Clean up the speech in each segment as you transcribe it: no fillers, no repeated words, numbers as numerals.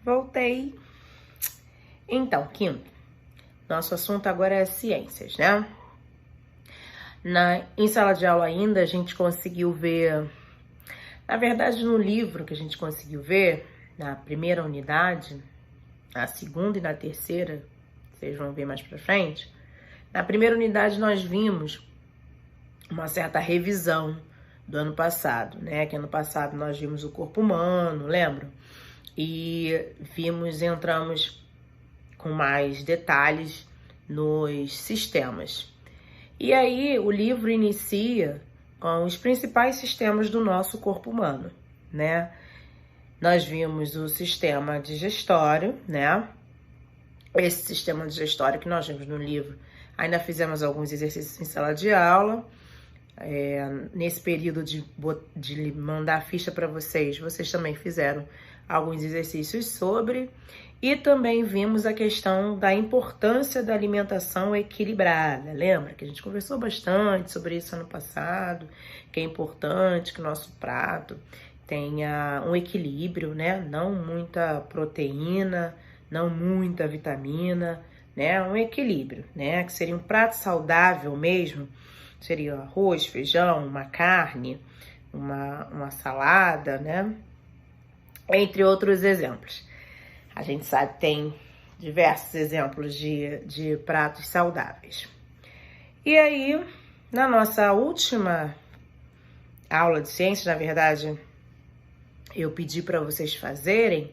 Voltei. Então, quinto, nosso assunto agora é ciências, né? Em sala de aula ainda a gente conseguiu ver, na verdade no livro que a gente conseguiu ver, na primeira unidade, na segunda e na terceira, vocês vão ver mais pra frente, na primeira unidade nós vimos uma certa revisão do ano passado, né? Que ano passado nós vimos o corpo humano, lembram? E entramos com mais detalhes nos sistemas. E aí o livro inicia com os principais sistemas do nosso corpo humano, né? Nós vimos o sistema digestório, né? Esse sistema digestório que nós vimos no livro, ainda fizemos alguns exercícios em sala de aula. Nesse período de mandar a ficha para vocês, vocês também fizeram alguns exercícios sobre, e também vimos a questão da importância da alimentação equilibrada. Lembra que a gente conversou bastante sobre isso ano passado, que é importante que o nosso prato tenha um equilíbrio, né? Não muita proteína, não muita vitamina, né? Um equilíbrio, né? Que seria um prato saudável mesmo, seria arroz, feijão, uma carne, uma salada, né? Entre outros exemplos. A gente sabe que tem diversos exemplos de pratos saudáveis. E aí, na nossa última aula de ciências, na verdade, eu pedi para vocês fazerem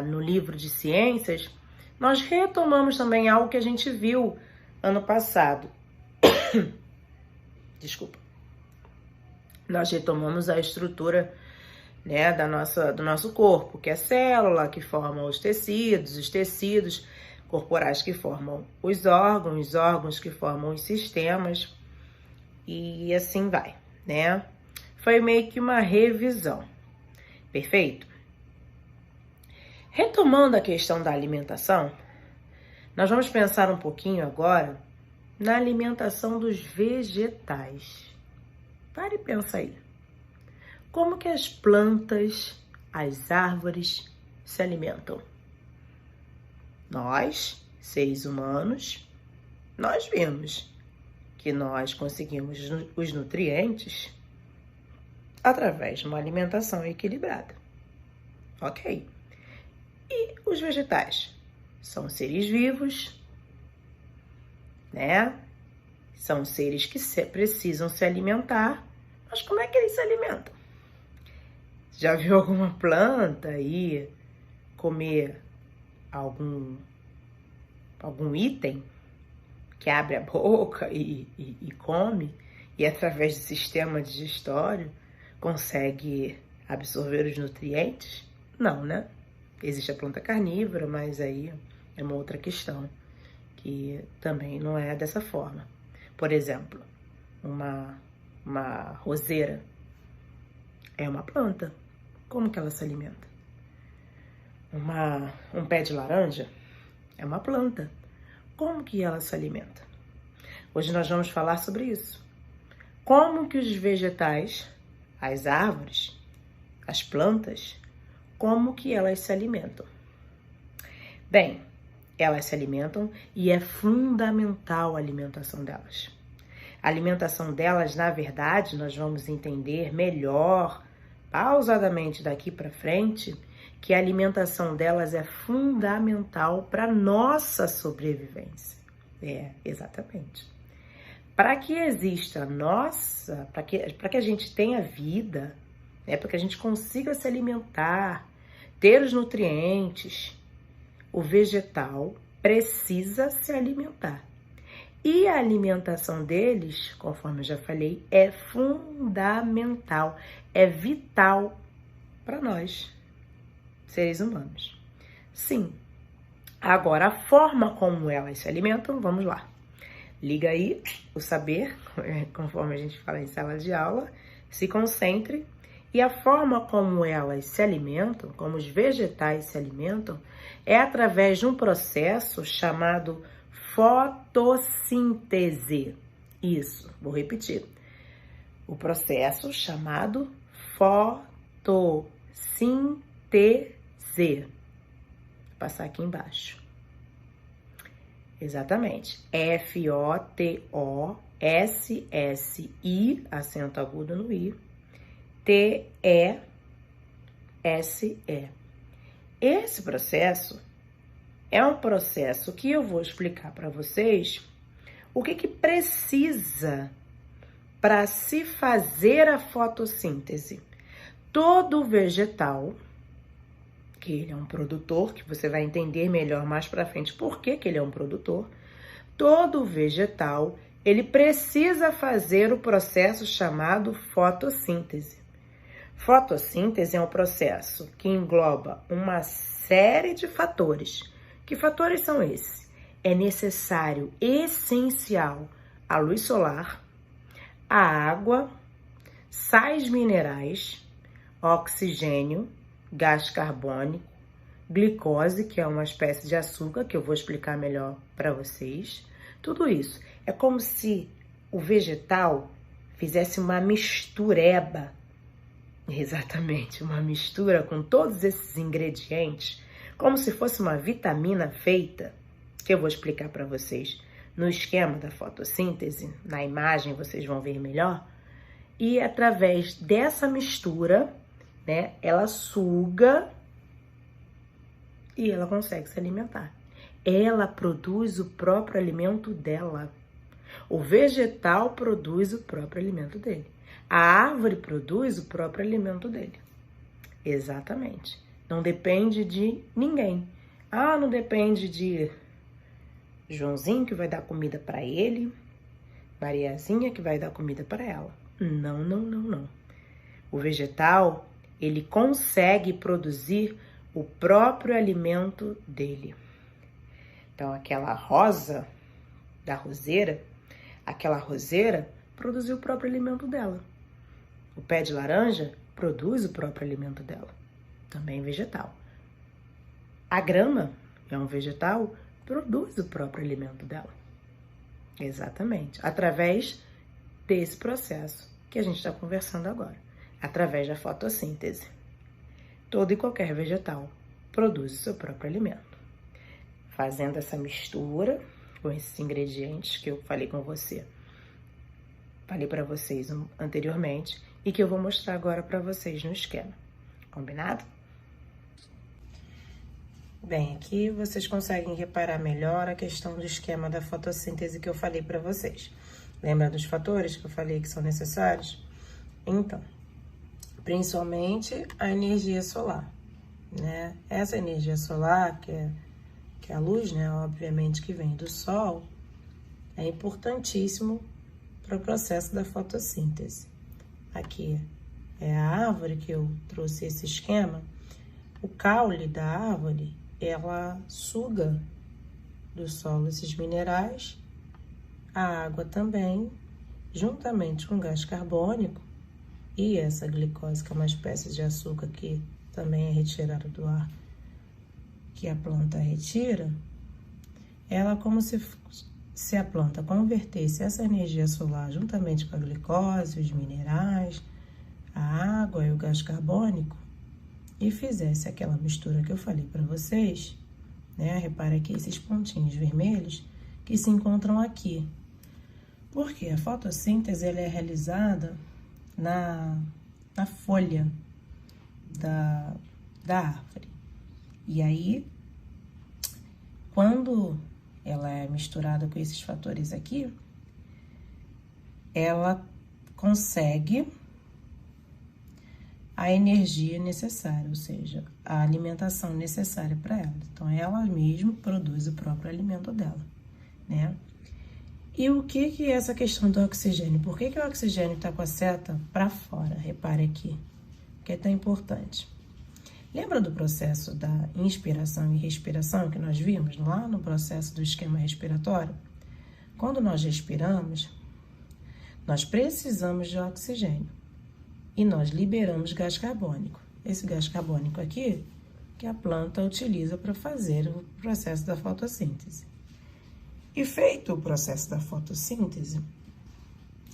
no livro de ciências, nós retomamos também algo que a gente viu ano passado. Desculpa. Nós retomamos a estrutura, né, do nosso corpo, que é a célula que forma os tecidos corporais que formam os órgãos que formam os sistemas, e assim vai, né? Foi meio que uma revisão. Perfeito? Retomando a questão da alimentação, nós vamos pensar um pouquinho agora na alimentação dos vegetais. Pare e pensa aí. Como que as plantas, as árvores se alimentam? Nós, seres humanos, nós vimos que nós conseguimos os nutrientes através de uma alimentação equilibrada. Ok. E os vegetais? São seres vivos, né? São seres que precisam se alimentar. Mas como é que eles se alimentam? Já viu alguma planta aí comer algum item que abre a boca e come, e através do sistema digestório consegue absorver os nutrientes? Não, né? Existe a planta carnívora, mas aí é uma outra questão, que também não é dessa forma. Por exemplo, uma roseira é uma planta. Como que ela se alimenta? Um pé de laranja é uma planta. Como que ela se alimenta? Hoje nós vamos falar sobre isso. Como que os vegetais, as árvores, as plantas, como que elas se alimentam? Bem, elas se alimentam e é fundamental a alimentação delas. A alimentação delas, na verdade, nós vamos entender melhor, pausadamente daqui para frente, que a alimentação delas é fundamental para nossa sobrevivência. Exatamente. Para que exista para que a gente tenha vida, para que a gente consiga se alimentar, ter os nutrientes, o vegetal precisa se alimentar. E a alimentação deles, conforme eu já falei, é fundamental, é vital para nós, seres humanos. Sim. Agora, a forma como elas se alimentam, vamos lá. Liga aí o saber, conforme a gente fala em sala de aula, se concentre. E a forma como elas se alimentam, como os vegetais se alimentam, é através de um processo chamado fotossíntese. Isso, vou repetir. O processo chamado fotossíntese. passar aqui embaixo. Exatamente. F-O-T-O-S-S-I, acento agudo no I, T-E-S-E. Esse processo é um processo que eu vou explicar para vocês o que precisa para se fazer a fotossíntese. Todo vegetal, que ele é um produtor, que você vai entender melhor mais para frente por que ele é um produtor, todo vegetal, ele precisa fazer o processo chamado fotossíntese. Fotossíntese é um processo que engloba uma série de fatores. Que fatores são esses? É necessário, essencial, a luz solar, a água, sais minerais, oxigênio, gás carbônico, glicose, que é uma espécie de açúcar, que eu vou explicar melhor para vocês. Tudo isso é como se o vegetal fizesse uma mistureba, exatamente, uma mistura com todos esses ingredientes, como se fosse uma vitamina feita, que eu vou explicar para vocês no esquema da fotossíntese, na imagem vocês vão ver melhor, e através dessa mistura, né, ela suga e ela consegue se alimentar. Ela produz o próprio alimento dela. O vegetal produz o próprio alimento dele. A árvore produz o próprio alimento dele. Exatamente. Não depende de ninguém. Ah, não depende de Joãozinho que vai dar comida para ele, Mariazinha que vai dar comida para ela. Não, não, não, não. O vegetal, ele consegue produzir o próprio alimento dele. Então, aquela rosa da roseira, aquela roseira produziu o próprio alimento dela. O pé de laranja produz o próprio alimento dela, também vegetal. A grama é um vegetal, produz o próprio alimento dela. Exatamente, através desse processo que a gente está conversando agora, através da fotossíntese. Todo e qualquer vegetal produz o seu próprio alimento. Fazendo essa mistura com esses ingredientes que eu falei com você, falei para vocês anteriormente e que eu vou mostrar agora para vocês no esquema. Combinado? Bem, aqui vocês conseguem reparar melhor a questão do esquema da fotossíntese que eu falei para vocês. Lembra dos fatores que eu falei que são necessários? Então, principalmente a energia solar, né? Essa energia solar, que é a luz, né, obviamente que vem do sol, é importantíssimo para o processo da fotossíntese. Aqui é a árvore que eu trouxe esse esquema. O caule da árvore, ela suga do solo esses minerais, a água também, juntamente com gás carbônico e essa glicose, que é uma espécie de açúcar que também é retirada do ar, que a planta retira. Ela, como se a planta convertesse essa energia solar juntamente com a glicose, os minerais, a água e o gás carbônico, e fizesse aquela mistura que eu falei para vocês, né? Repara aqui esses pontinhos vermelhos que se encontram aqui. Porque a fotossíntese ela é realizada na folha da árvore. E aí, quando ela é misturada com esses fatores aqui, ela consegue a energia necessária, ou seja, a alimentação necessária para ela. Então, ela mesma produz o próprio alimento dela, né? E o que é essa questão do oxigênio? Por que o oxigênio está com a seta para fora? Repare aqui, que é tão importante. Lembra do processo da inspiração e respiração que nós vimos lá no processo do esquema respiratório? Quando nós respiramos, nós precisamos de oxigênio e nós liberamos gás carbônico. Esse gás carbônico aqui que a planta utiliza para fazer o processo da fotossíntese. E feito o processo da fotossíntese,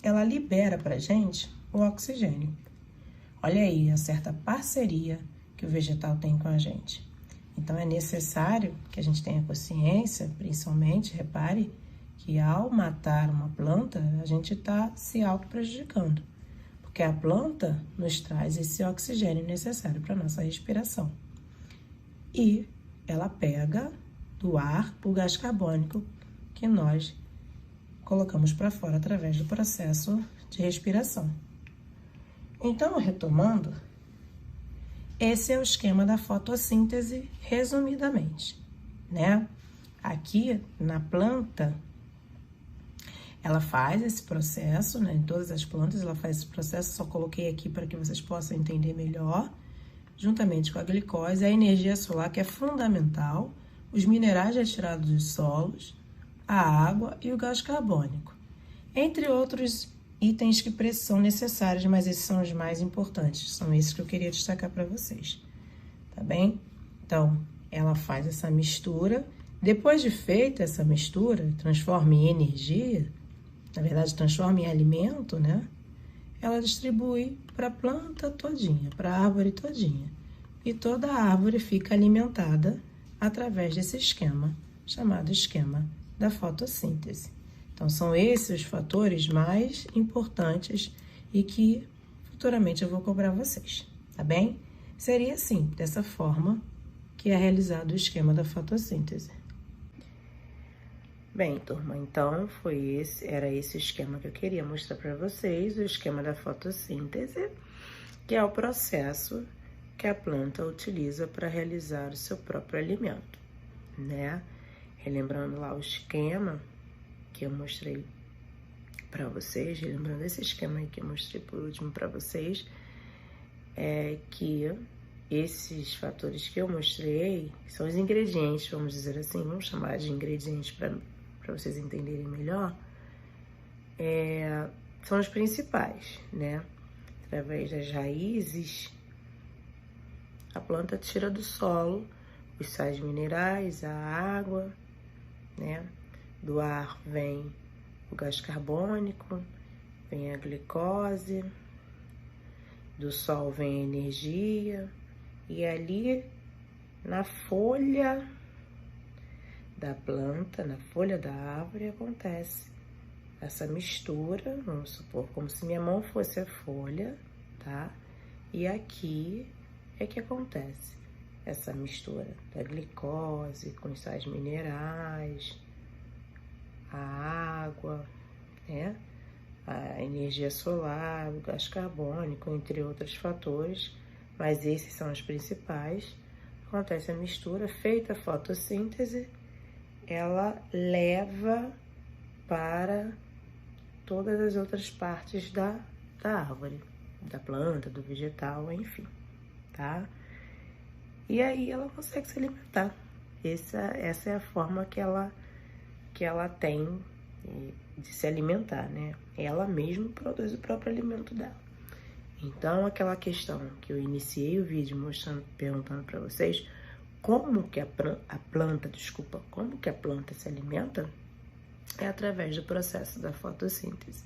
ela libera para a gente o oxigênio. Olha aí a certa parceria que o vegetal tem com a gente. Então, é necessário que a gente tenha consciência, principalmente, repare, que ao matar uma planta, a gente está se auto-prejudicando, porque a planta nos traz esse oxigênio necessário para a nossa respiração. E ela pega do ar o gás carbônico que nós colocamos para fora através do processo de respiração. Então, retomando, esse é o esquema da fotossíntese, resumidamente, né? Aqui na planta, ela faz esse processo, né? Em todas as plantas ela faz esse processo, só coloquei aqui para que vocês possam entender melhor. Juntamente com a glicose, a energia solar, que é fundamental, os minerais retirados dos solos, a água e o gás carbônico, entre outros itens que são necessários, mas esses são os mais importantes, são esses que eu queria destacar para vocês, tá bem? Então, ela faz essa mistura, depois de feita essa mistura, transforma em energia, na verdade transforma em alimento, né? Ela distribui para a planta todinha, para a árvore todinha, e toda a árvore fica alimentada através desse esquema, chamado esquema da fotossíntese. Então, são esses os fatores mais importantes e que futuramente eu vou cobrar vocês, tá bem? Seria assim, dessa forma que é realizado o esquema da fotossíntese. Bem, turma, então era esse o esquema que eu queria mostrar para vocês, o esquema da fotossíntese, que é o processo que a planta utiliza para realizar o seu próprio alimento, né? Relembrando lá o esquema que eu mostrei para vocês, relembrando esse esquema aí que eu mostrei por último para vocês, é que esses fatores que eu mostrei são os ingredientes, vamos dizer assim, vamos chamar de ingredientes para vocês entenderem melhor, são os principais, né? Através das raízes, a planta tira do solo os sais minerais, a água, né? Do ar vem o gás carbônico, vem a glicose, do sol vem a energia, e ali na folha da planta, na folha da árvore, acontece essa mistura, vamos supor, como se minha mão fosse a folha, tá? E aqui é que acontece essa mistura da glicose com os sais minerais, a água, né? A energia solar, o gás carbônico, entre outros fatores, mas esses são os principais. Acontece a mistura, feita a fotossíntese, ela leva para todas as outras partes da árvore, da planta, do vegetal, enfim, tá? E aí ela consegue se alimentar. Essa é a forma que ela tem de se alimentar, né? Ela mesma produz o próprio alimento dela. Então, aquela questão que eu iniciei o vídeo mostrando, perguntando para vocês como que a planta se alimenta, é através do processo da fotossíntese.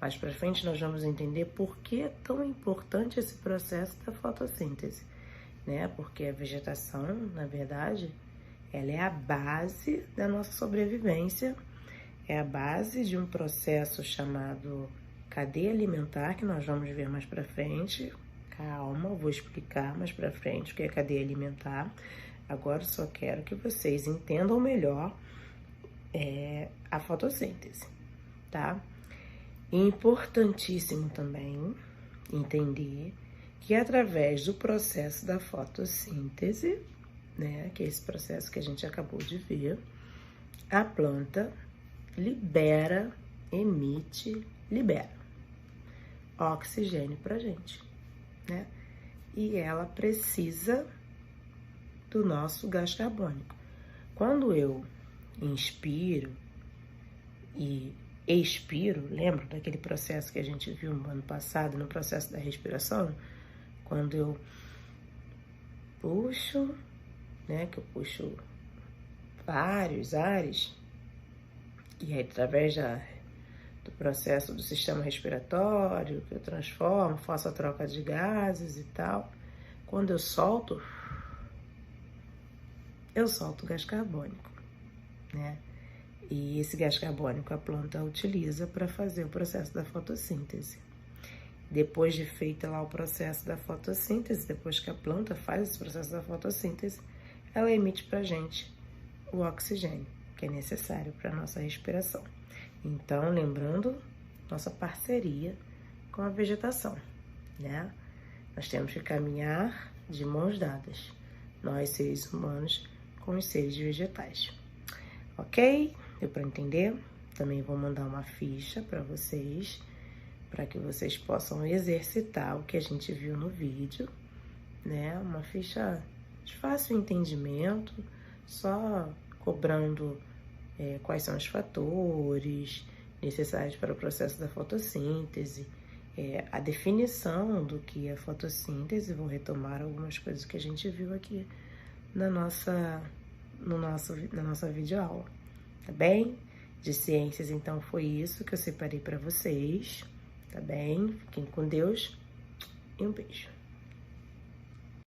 Mais para frente nós vamos entender por que é tão importante esse processo da fotossíntese, né? Porque a vegetação, na verdade, ela é a base da nossa sobrevivência, é a base de um processo chamado cadeia alimentar, que nós vamos ver mais para frente. Calma, eu vou explicar mais para frente o que é cadeia alimentar. Agora eu só quero que vocês entendam melhor a fotossíntese, tá? Importantíssimo também entender que através do processo da fotossíntese, né, que é esse processo que a gente acabou de ver, a planta libera oxigênio pra gente, né? E ela precisa do nosso gás carbônico. Quando eu inspiro e expiro, lembra daquele processo que a gente viu no ano passado, no processo da respiração? Quando eu puxo, né, que eu puxo vários ares, e aí através do processo do sistema respiratório, que eu transformo, faço a troca de gases e tal, quando eu solto, eu solto gás carbônico, né? E esse gás carbônico a planta utiliza para fazer o processo da fotossíntese. Depois de feito lá o processo da fotossíntese, depois que a planta faz esse processo da fotossíntese, ela emite para a gente o oxigênio, que é necessário para a nossa respiração. Então, lembrando, nossa parceria com a vegetação, né? Nós temos que caminhar de mãos dadas, nós seres humanos com os seres vegetais. Ok? Deu para entender? Também vou mandar uma ficha para vocês, para que vocês possam exercitar o que a gente viu no vídeo, né? Uma ficha de fácil entendimento, só cobrando quais são os fatores necessários para o processo da fotossíntese, a definição do que é fotossíntese. Vou retomar algumas coisas que a gente viu aqui na nossa videoaula, tá bem? De ciências, então, foi isso que eu separei para vocês, tá bem? Fiquem com Deus e um beijo.